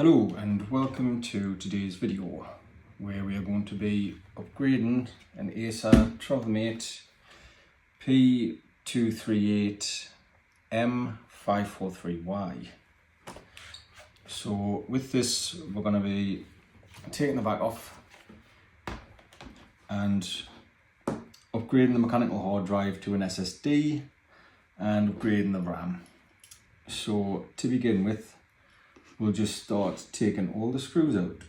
Hello and welcome to today's video where we are going to be upgrading an Acer Travelmate P238-M-543Y. So with this we're going to be taking the back off and upgrading the mechanical hard drive to an SSD and upgrading the RAM. So to begin with, we'll just start taking all the screws out.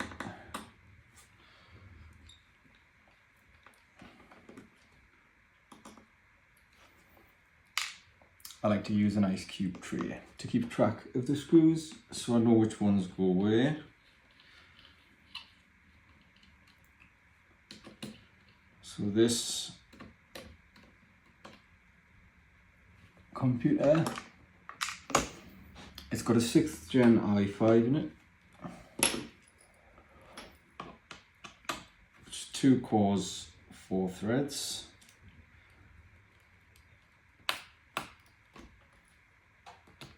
I like to use an ice cube tray to keep track of the screws so I know which ones go where. So this computer, it's got a 6th gen i5 in it. It's 2 cores, 4 threads.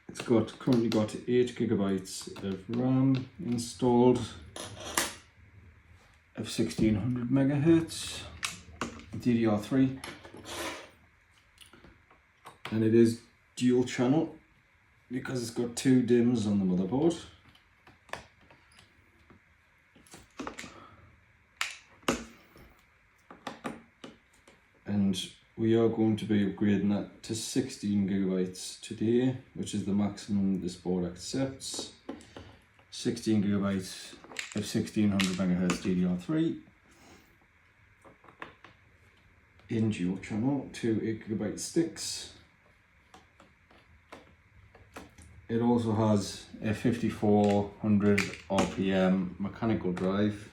It's currently got 8 gigabytes of RAM installed of 1600 megahertz DDR3, and it is dual channel because it's got 2 DIMMs on the motherboard. And we are going to be upgrading that to 16 gigabytes today, which is the maximum this board accepts. 16 gigabytes of 1600 megahertz DDR3 in dual channel, 2 8 gigabyte sticks. It also has a 5400 RPM mechanical drive,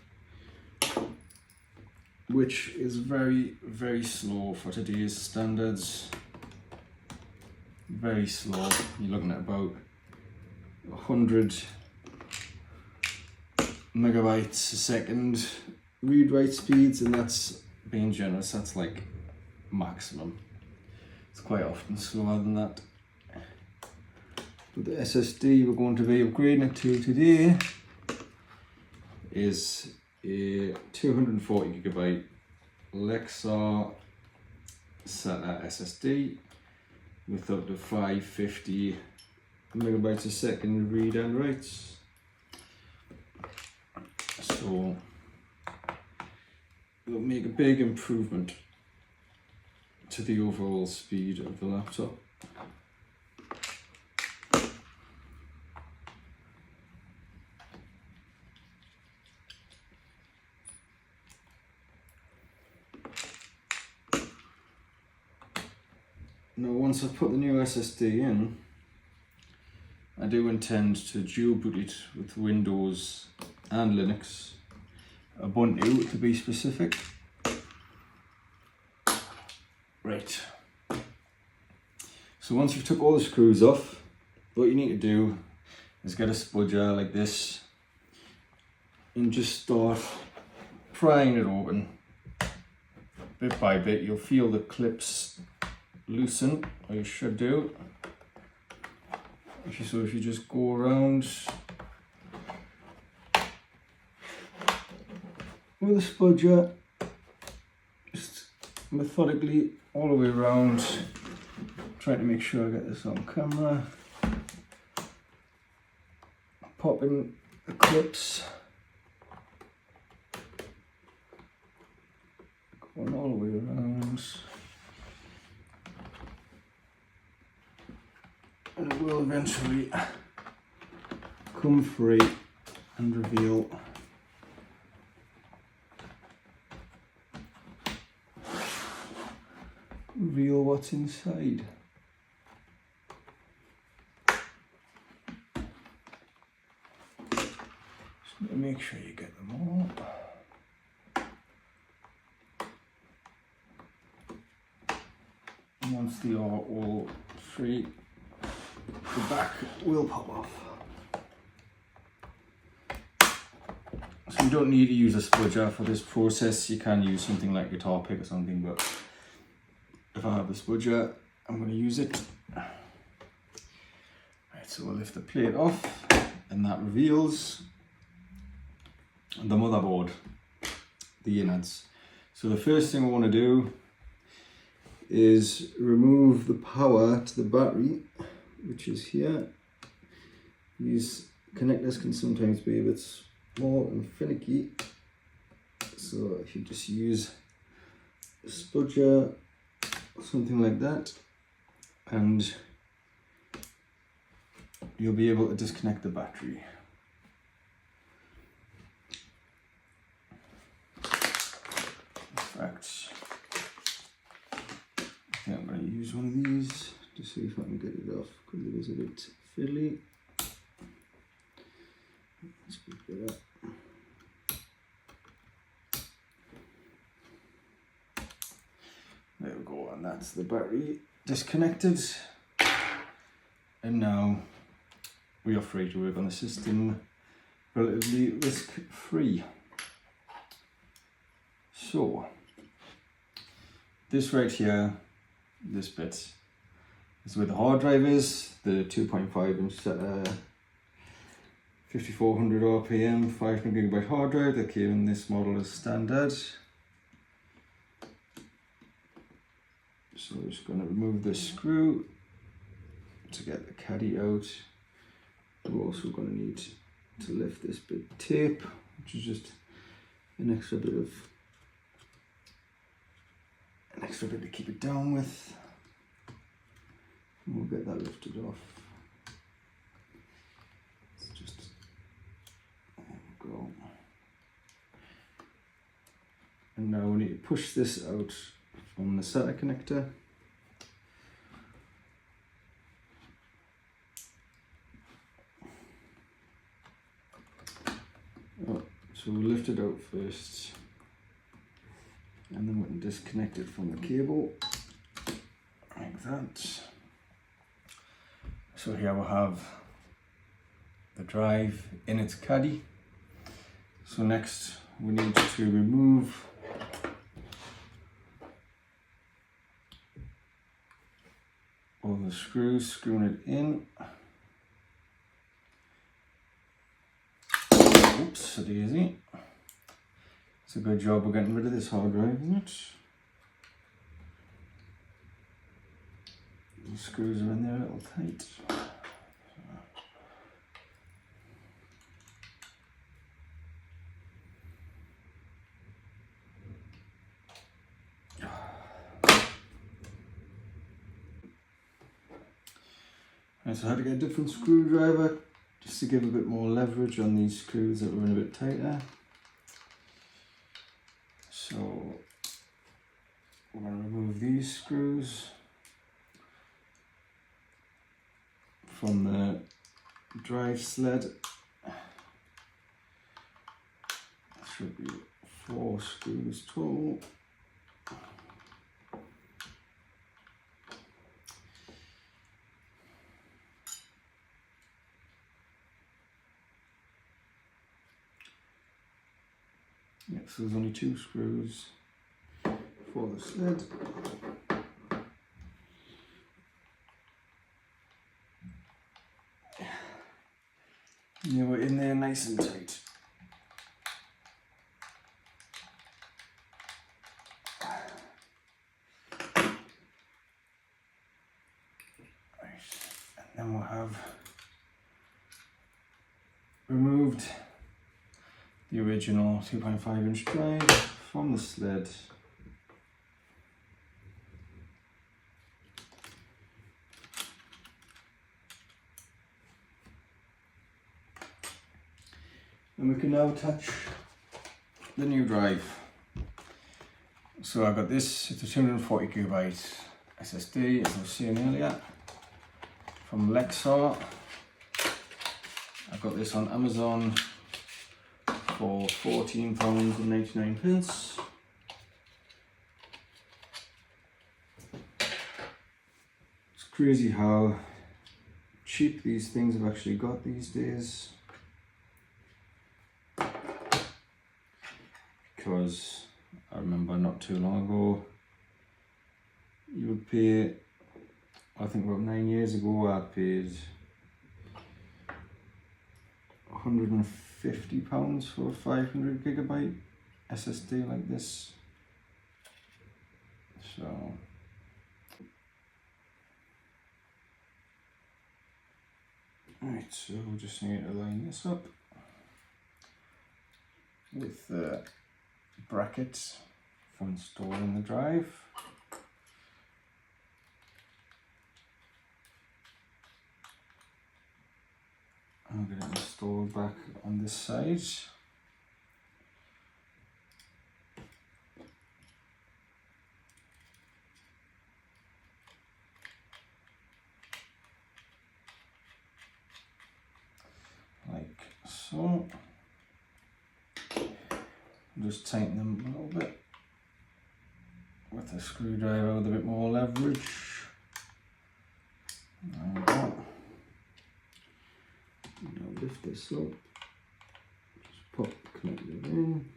which is very, very slow for today's standards. Very slow. You're looking at about 100 megabytes a second read-write speeds, and that's being generous. That's like maximum. It's quite often slower than that. The SSD we're going to be upgrading it to today is a 240 gigabyte Lexar SATA SSD with up to 550 megabytes a second read and writes. So it'll make a big improvement to the overall speed of the laptop. Now once I've put the new SSD in, I do intend to dual boot it with Windows and Linux, Ubuntu to be specific. Right, so once you've took all the screws off, what you need to do is get a spudger like this and just start prying it open bit by bit. You'll feel the clips loosen, or you should do. If you just go around with a spudger, just methodically all the way around, trying to make sure I get this on camera, popping the clips, going all the way around. And it will eventually come free and reveal what's inside. Just need to make sure you get them all. And once they are all free, the back will pop off. So you don't need to use a spudger for this process. You can use something like guitar pick or something, but if I have the spudger, I'm going to use it. Right, so we'll lift the plate off. and that reveals the motherboard, the innards. So the first thing I want to do is remove the power to the battery, which is here. These connectors can sometimes be a bit small and finicky, so if you just use a spudger or something like that, and you'll be able to disconnect the battery. In fact, I think I'm going to use one of these to see if I can get it off, because it is a bit fiddly. Let's pick that up. There we go, and that's the battery disconnected. And now we are free to work on the system relatively risk-free. So, this right here, this bit, is where the hard drive is, the 2.5 inch 5400 RPM 500GB hard drive that came in this model as standard. So I'm just going to remove this screw to get the caddy out. We're also going to need to lift this bit of tape, which is just an extra bit to keep it down with. And we'll get that lifted off. It's just, there we go. And now we need to push this out from the SATA connector. So we'll lift it out first, and then we can disconnect it from the cable, like that. So here we'll have the drive in its caddy. So next we need to remove all the screws, screwing it in. Oops, so easy. It's a good job we're getting rid of this hard drive, isn't it? The screws are in there a little tight. Right, so I had to get a different screwdriver just to give a bit more leverage on these screws that were in a bit tighter. So we're going to remove these screws from the drive sled. There should be 4 screws total. Yeah, so there's only 2 screws for the sled. Yeah, we're in there nice and tight. Right, and then we'll have removed the original 2.5 inch drive from the sled. And we can now attach the new drive. So I've got this, it's a 240GB SSD, as I was saying earlier, from Lexar. I got this on Amazon for £14.99. It's crazy how cheap these things have actually got these days. Because I remember not too long ago, you would pay, I think about 9 years ago, I paid £150 for a 500GB SSD like this. So right, so we just need to line this up with the brackets for installing the drive. I'm going to install back on this side. Like so. Just tighten them a little bit with a screwdriver with a bit more leverage. There we go. Now lift this up, just pop the connector in.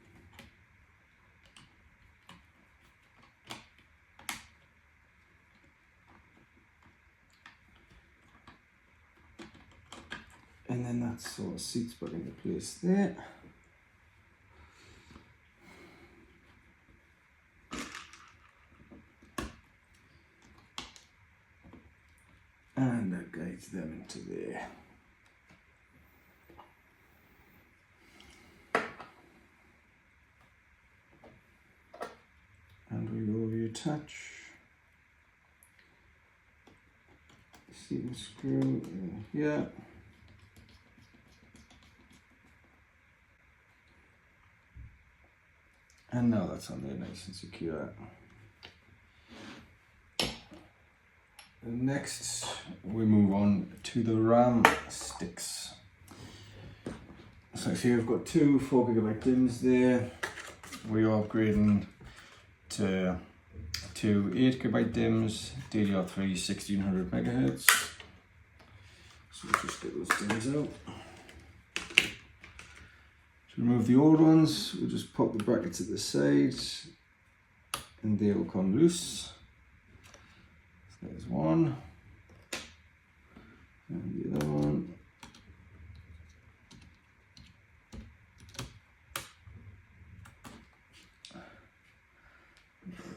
And then that sort of seats back into place there. And that guides them into there. And we will reattach the seating screw in here. And now that's on there nice and secure. Next we move on to the RAM sticks. So here we've got two 4GB DIMMs there. We are upgrading to two 8GB DIMMs, DDR3 1600 MHz. So we'll just get those DIMMs out. To remove the old ones, we'll just pop the brackets at the side and they will come loose. So there's one, and the other one.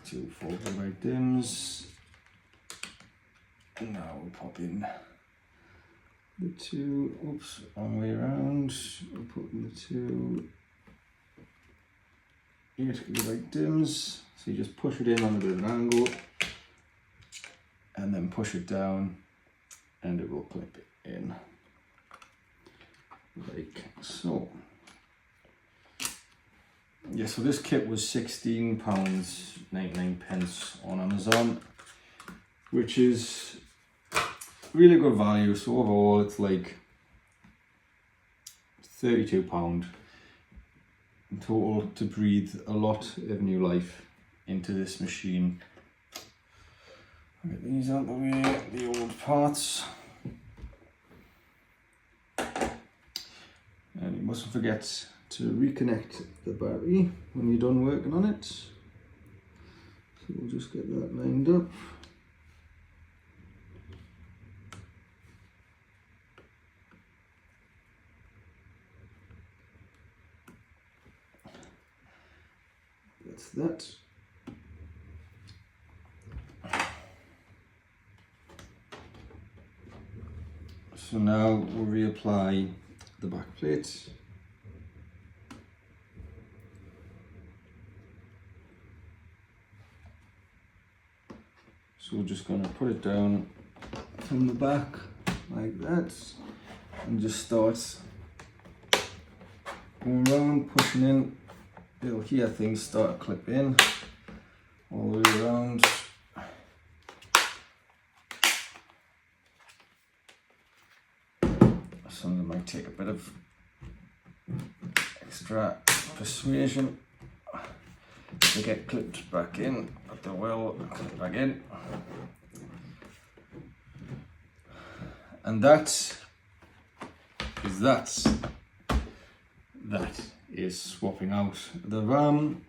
Two 4GB DIMMs. Now we'll pop in the two, oops, wrong way around. We'll put in the two 8GB DIMMs. So you just push it in on a bit of an angle and then push it down and it will clip in like so. Yeah, so this kit was £16.99 on Amazon, which is really good value. So overall it's like £32 in total to breathe a lot of new life into this machine. I'll get these out of the way, the old parts. And you mustn't forget to reconnect the battery when you're done working on it. So we'll just get that lined up. That's that. So now we'll reapply the back plate. So we're just going to put it down from the back like that and just start going around, pushing in. You'll hear things start to clip in all the way around. Some of them might take a bit of extra persuasion to get clipped back in, but they will clip back in. And that is swapping out the RAM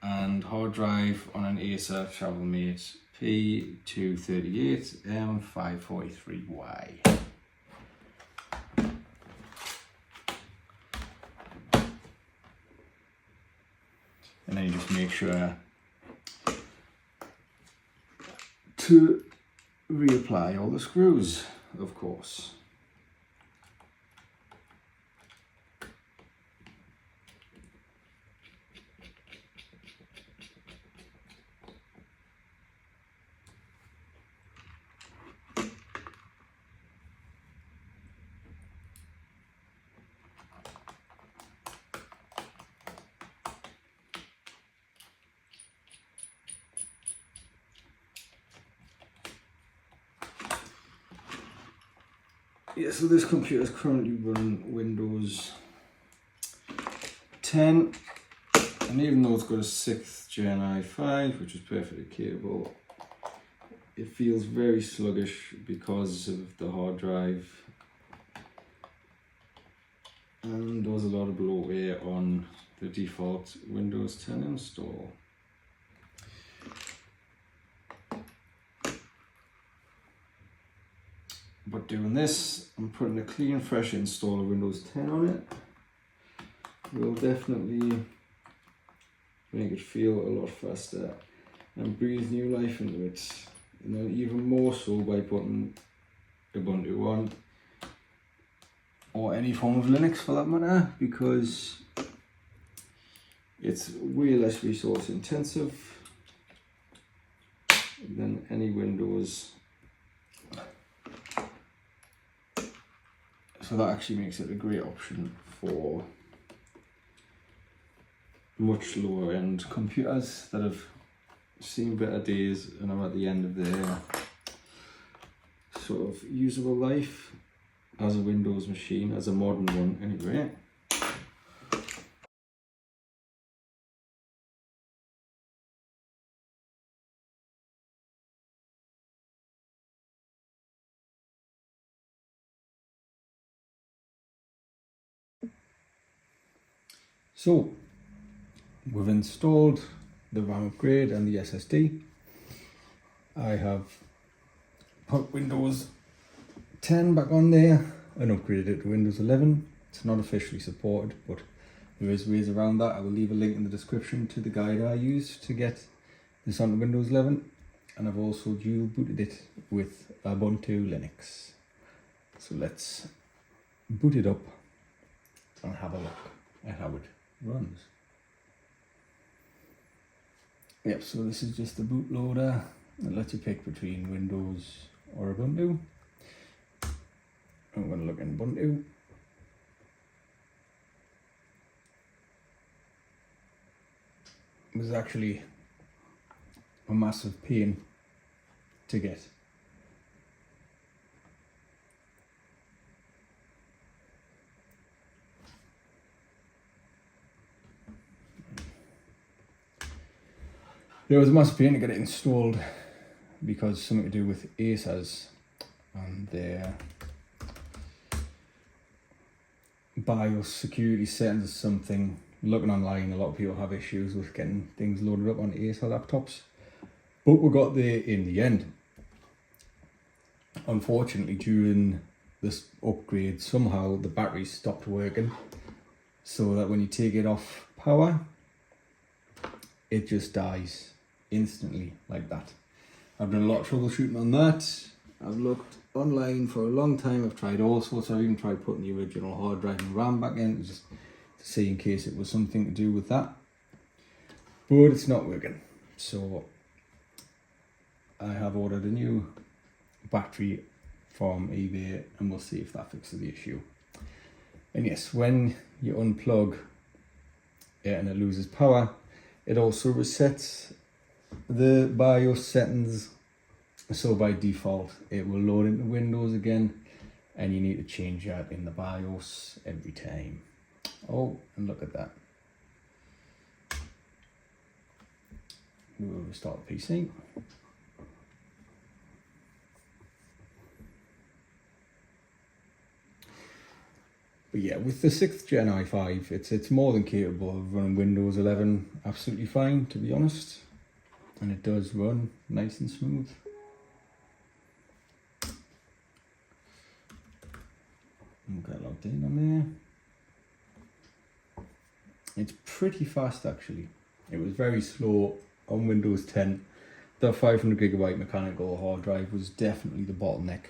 and hard drive on an Acer Travelmate P238-M-543Y. and you just make sure to reapply all the screws, of course. Yeah, so this computer is currently running Windows 10, and even though it's got a 6th Gen i5, which is perfectly capable, it feels very sluggish because of the hard drive, and there was a lot of bloatware on the default Windows 10 install. But doing this, I'm putting a clean, fresh install of Windows 10 on it. Will definitely make it feel a lot faster and breathe new life into it. And then even more so by putting Ubuntu on, or any form of Linux for that matter, because it's way less resource intensive than any Windows. So that actually makes it a great option for much lower end computers that have seen better days and are at the end of their sort of usable life as a Windows machine, as a modern one anyway. So we've installed the RAM upgrade and the SSD. I have put Windows 10 back on there and upgraded it to Windows 11. It's not officially supported, but there is ways around that. I will leave a link in the description to the guide I used to get this onto Windows 11, and I've also dual booted it with Ubuntu Linux. So let's boot it up and have a look at how it runs. Yep, so this is just the bootloader. It lets you pick between Windows or Ubuntu. I'm going to look in Ubuntu. It was actually a massive pain to get. It was a massive pain to get it installed because something to do with Acer's and their BIOS security settings or something. Looking online, a lot of people have issues with getting things loaded up on Acer laptops, but we got there in the end. Unfortunately, during this upgrade, somehow the battery stopped working, so that when you take it off power, it just dies instantly like that. I've done a lot of troubleshooting on that. I've looked online for a long time. I've tried all sorts. I've even tried putting the original hard drive and RAM back in just to see in case it was something to do with that, but it's not working. So I have ordered a new battery from eBay and we'll see if that fixes the issue. And yes, when you unplug it and it loses power, it also resets the BIOS settings, so by default it will load into Windows again, and you need to change that in the BIOS every time. Oh, and look at that. We will restart the PC. But yeah, with the 6th Gen i5, it's more than capable of running Windows 11 absolutely fine, to be honest. And it does run nice and smooth. We'll get logged in on there. It's pretty fast actually. It was very slow on Windows 10. The 500GB mechanical hard drive was definitely the bottleneck.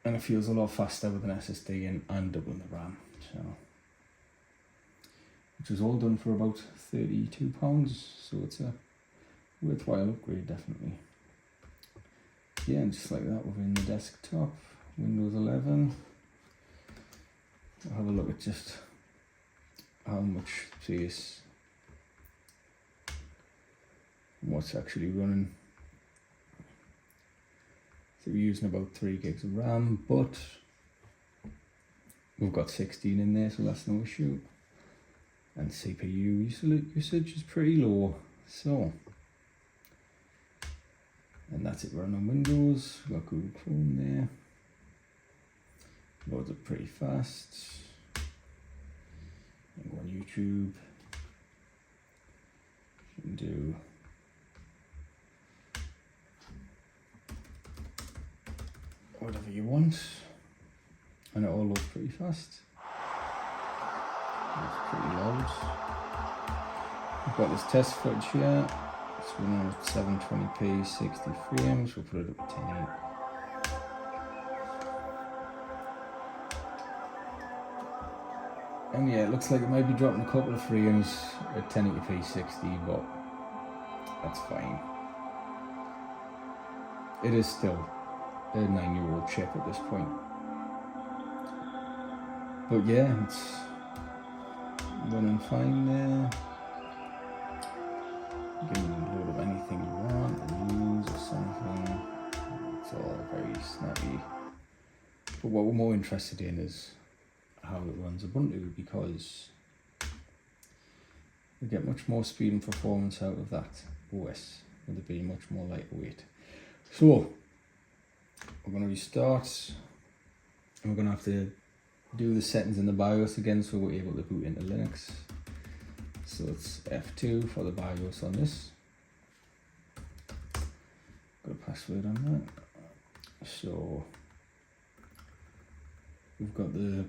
And it feels a lot faster with an SSD and doubling the RAM. So, which was all done for about £32. So it's a worthwhile upgrade, definitely. Yeah, and just like that within the desktop, Windows 11. I'll have a look at just how much space, what's actually running. So we're using about 3 gigs of RAM, but we've got 16 in there, so that's no issue. And CPU usage is pretty low, so. And that's it running on Windows. We've got Google Chrome there. Loads up pretty fast. And go on YouTube. You can do whatever you want. And it all loads pretty fast. It's pretty loud. We've got this test footage here. It's running at 720p, 60 frames. We'll put it up to 1080. And yeah, it looks like it might be dropping a couple of frames at 1080p 60, but that's fine. It is still a 9-year-old chip at this point. But yeah, it's running fine there. You can load up anything you want, or use or something. It's all very snappy. But what we're more interested in is how it runs Ubuntu, because we get much more speed and performance out of that OS, with it being much more lightweight. So we're going to restart, and we're going to have to do the settings in the BIOS again so we're able to boot into Linux. So it's F2 for the BIOS on this. Got a password on that. So we've got the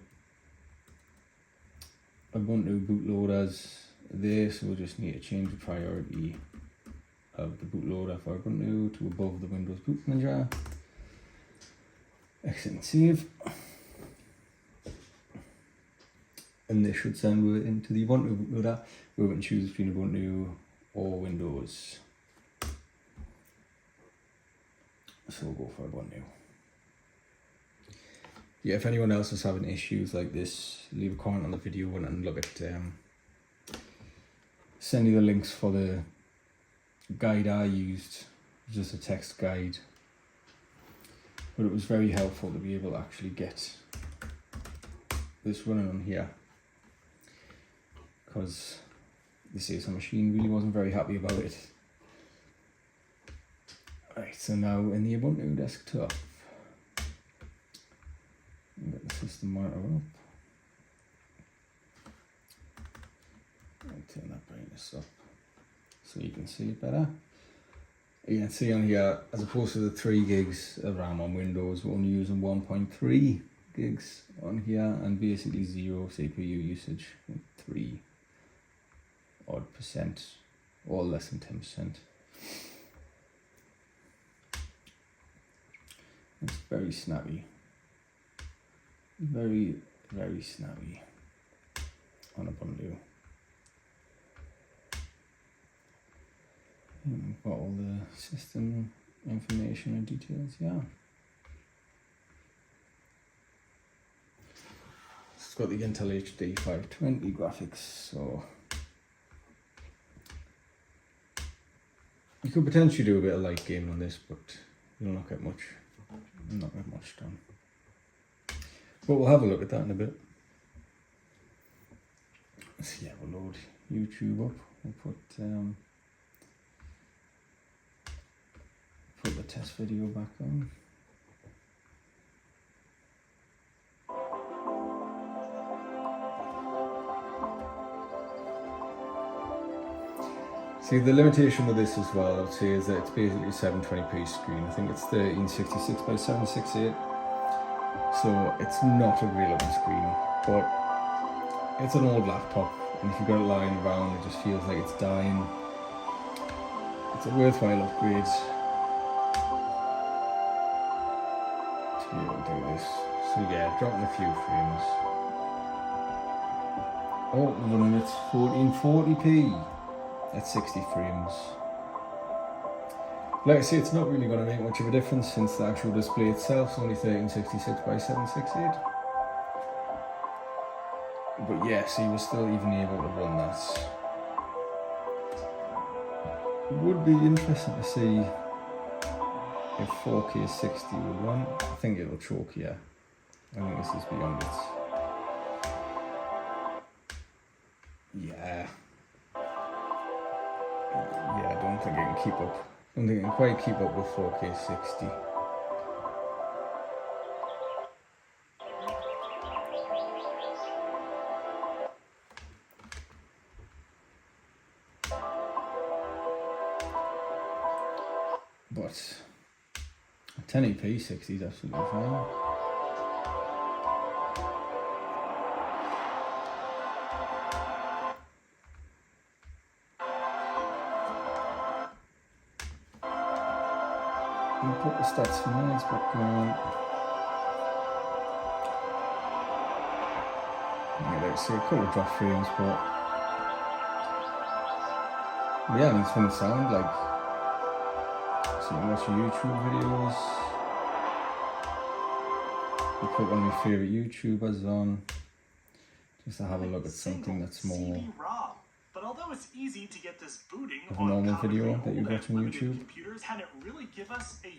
Ubuntu bootloaders there, so we'll just need to change the priority of the bootloader for Ubuntu to above the Windows Boot Manager. Exit and save. And this should send it into the Ubuntu bootloader, where we can choose between Ubuntu or Windows. So we'll go for Ubuntu. Yeah, if anyone else is having issues like this, leave a comment on the video and look at send you the links for the guide I used, just a text guide. But it was very helpful to be able to actually get this running on here, because this Acer machine really wasn't very happy about it. Right, so now in the Ubuntu desktop, get the system monitor up. I'll turn that brightness up so you can see it better. You can see on here, as opposed to the 3 gigs of RAM on Windows, we're only using 1.3 gigs on here, and basically 0 CPU usage, 3 odd percent, or less than 10%. It's very snappy. Very, very snappy on Ubuntu. And we've got all the system information and details, yeah. It's got the Intel HD 520 graphics, so you could potentially do a bit of light gaming on this, but you'll not get much done. But we'll have a look at that in a bit. So yeah, we'll load YouTube up. We'll put the test video back on. See, the limitation with this as well, I'd say, is that it's basically a 720p screen. I think it's 1366 by 768. So it's not a real open screen, but it's an old laptop and if you've got it lying around, it just feels like it's dying. It's a worthwhile upgrade to be able to do this. So yeah, dropping a few frames. Oh, we're running at 1440p at 60 frames. Like I say, it's not really going to make much of a difference since the actual display itself is only 1366 by 768. But yeah, see, we're still even able to run that. It would be interesting to see if 4K 60 will run. I think it'll choke here. I think this is beyond it. Yeah. Yeah, I don't think it can keep up. I don't think it can quite keep up with 4K 60. But 1080p 60 is absolutely fine. I'll put the stats for mine back on. Yeah, like I say, a couple of drop frames, but yeah, it's fun to sound like. So you can watch your YouTube videos. You put one of your favourite YouTubers on, just to have a look at something that's more but although it's easy to get this booting of a normal video that you watch on YouTube. Computers, can it really give us a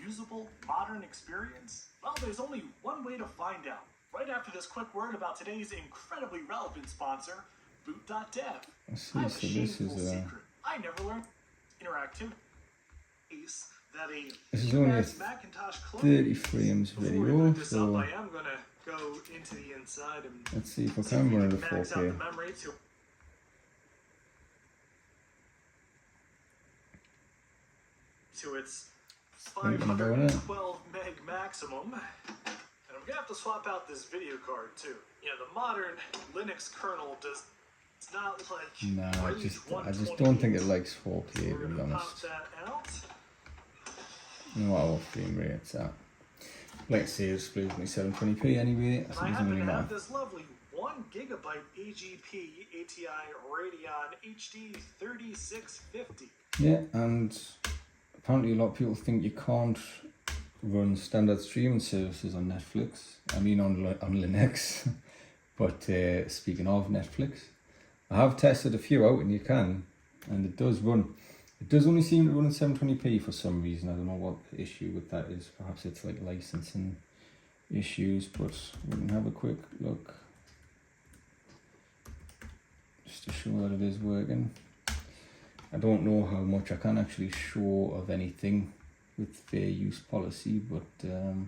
usable modern experience? Well, there's only one way to find out. Right after this quick word about today's incredibly relevant sponsor, boot.dev. I see, so this is secret. I never learned interactive that a this is only a Macintosh 30 frames video, so I am gonna go into the inside and let's see if I can run it at 4K. To its 512 meg maximum. And I'm gonna have to swap out this video card too. You know, the modern Linux kernel does not like. No, I just don't think it likes 4K, to be honest. Pop that out. No matter what frame rate it's at. Like I say, it displays me 720p anyway, so it doesn't really matter. This lovely 1 gigabyte AGP ATI Radeon HD 3650. Yeah, and apparently a lot of people think you can't run standard streaming services on Netflix. I mean on Linux. But speaking of Netflix, I have tested a few out and you can, and it does run. It does only seem to run at 720p for some reason. I don't know what the issue with that is. Perhaps it's like licensing issues, but we can have a quick look just to show that it is working. I don't know how much I can actually show of anything with fair use policy, but I'll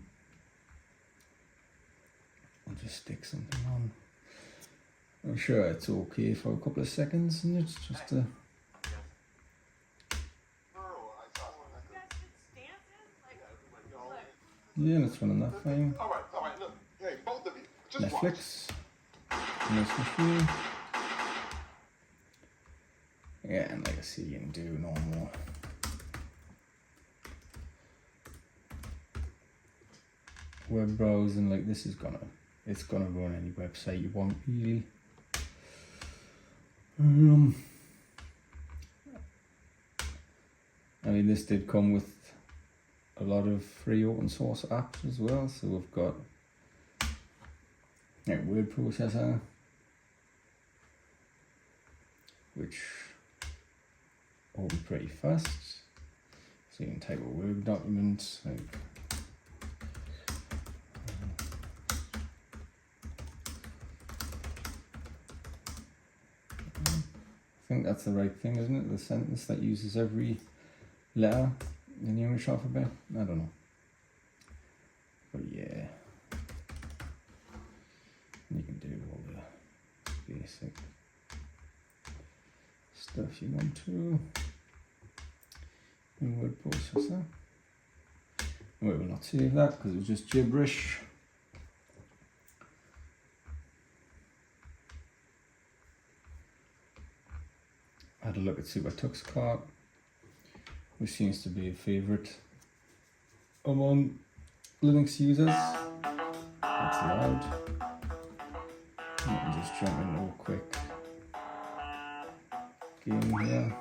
just stick something on. I'm sure it's okay for a couple of seconds, and it's just a yeah, and it's running that fine. All right, look, hey, both of you, just Netflix, nice machine. Yeah, and like I see, you can do normal web browsing. Like this is it's gonna run any website you want, really. I mean, this did come with a lot of free open source apps as well. So we've got a word processor, which open pretty fast. So you can type a Word document like I think that's the right thing, isn't it? The sentence that uses every letter in the English alphabet. I don't know. But yeah. You can do all the basic stuff you want to in word processor. We will not save that because it was just gibberish. had a look at Super Tux Cart, which seems to be a favourite among Linux users. That's loud. Let me just jump into a quick game here.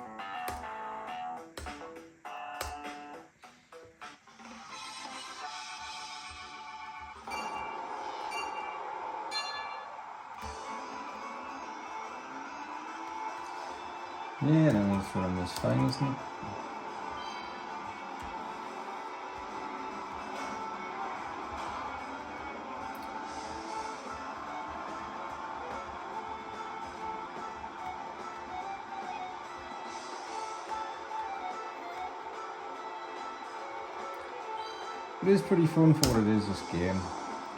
Yeah, that one's running this fine, isn't it? It is pretty fun for what it is, this game.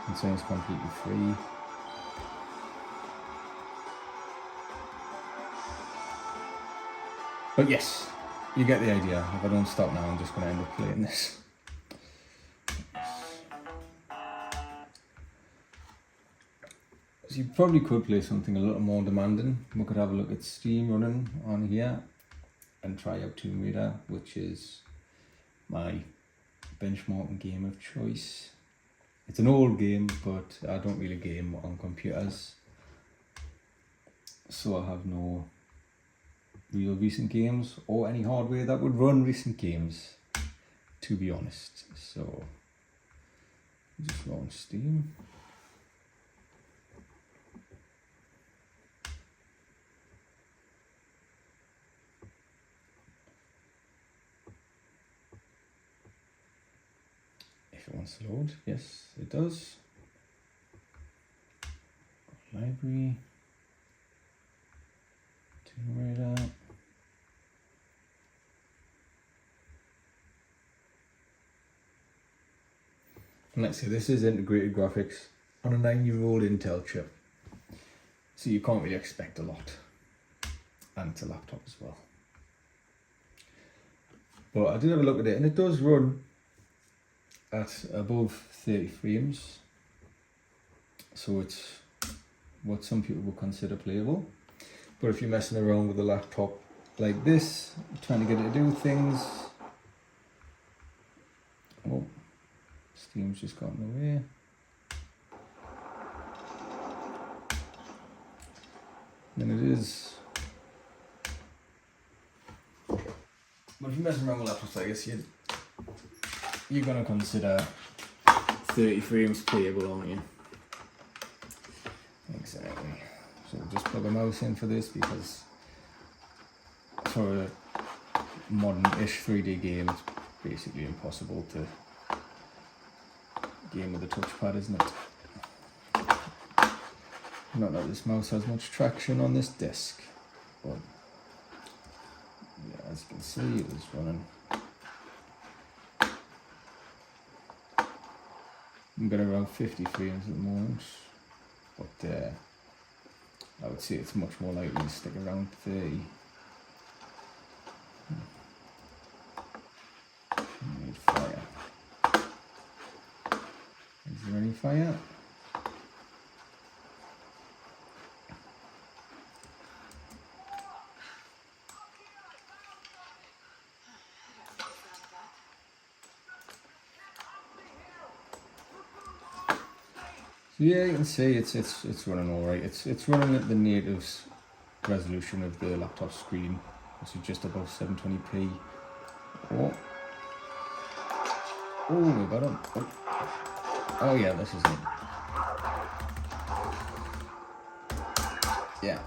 Considering it's completely free. But yes, you get the idea. If I don't stop now, I'm just going to end up playing this. So you probably could play something a little more demanding. We could have a look at Steam running on here and try out Tomb Raider, which is my benchmarking game of choice. It's an old game, but I don't really game on computers, so I have no real recent games or any hardware that would run recent games, to be honest. So just launch Steam. If it wants to load, yes it does. Library, Tomb Raider. And let's say this is integrated graphics on a 9-year-old Intel chip, so you can't really expect a lot, and it's a laptop as well. But I did have a look at it, and it does run at above 30 frames, so it's what some people would consider playable. But if you're messing around with a laptop like this, trying to get it to do things, oh, Steam's just got in the way. Then it is. But if you're messing around with laptops like this, you're going to consider 30 frames playable, aren't you? Exactly. So we'll just plug a mouse in for this, because for a modern-ish 3D game, it's basically impossible to game with a touchpad, isn't it? Not that this mouse has much traction on this disc, but yeah, as you can see, it is running. I'm getting around 50 frames at the moment, but I would say it's much more likely to stick around 30. Need fire. Is there any fire? So yeah, you can see it's running alright. It's running at the native resolution of the laptop screen, which is just above 720p. Oh, we got him. Oh yeah, this is it. Yeah.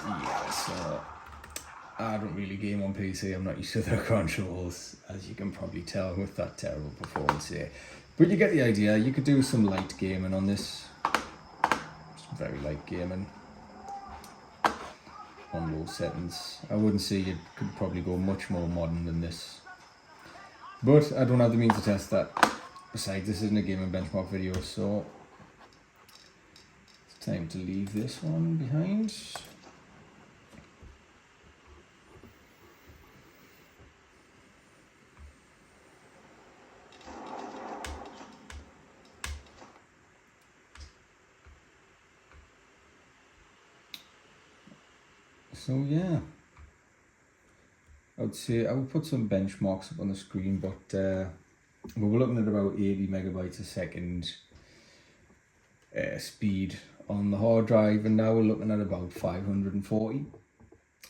Yeah, so I don't really game on PC, I'm not used to the controls, as you can probably tell with that terrible performance here. But you get the idea. You could do some light gaming on this. Just very light gaming on low settings. I wouldn't say you could probably go much more modern than this. But I don't have the means to test that. Besides, this isn't a gaming benchmark video, so it's time to leave this one behind. So yeah, I would say I would put some benchmarks up on the screen, but we were looking at about 80 megabytes a second speed on the hard drive, and now we're looking at about 540.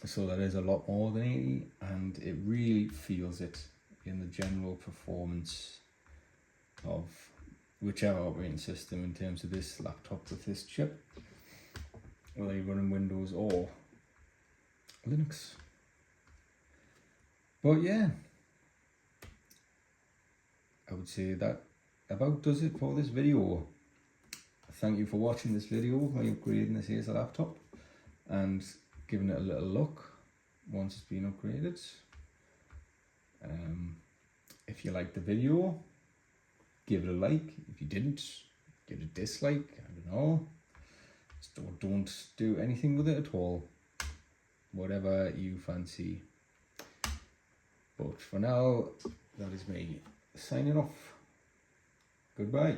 So that is a lot more than 80, and it really feels it in the general performance of whichever operating system in terms of this laptop with this chip, whether you're running Windows or Linux. But yeah, I would say that about does it for this video. Thank you for watching this video by upgrading this Acer laptop and giving it a little look once it's been upgraded. If you liked the video, give it a like. If you didn't, give it a dislike. I don't know. Just don't do anything with it at all. Whatever you fancy. But for now, that is me signing off. Goodbye.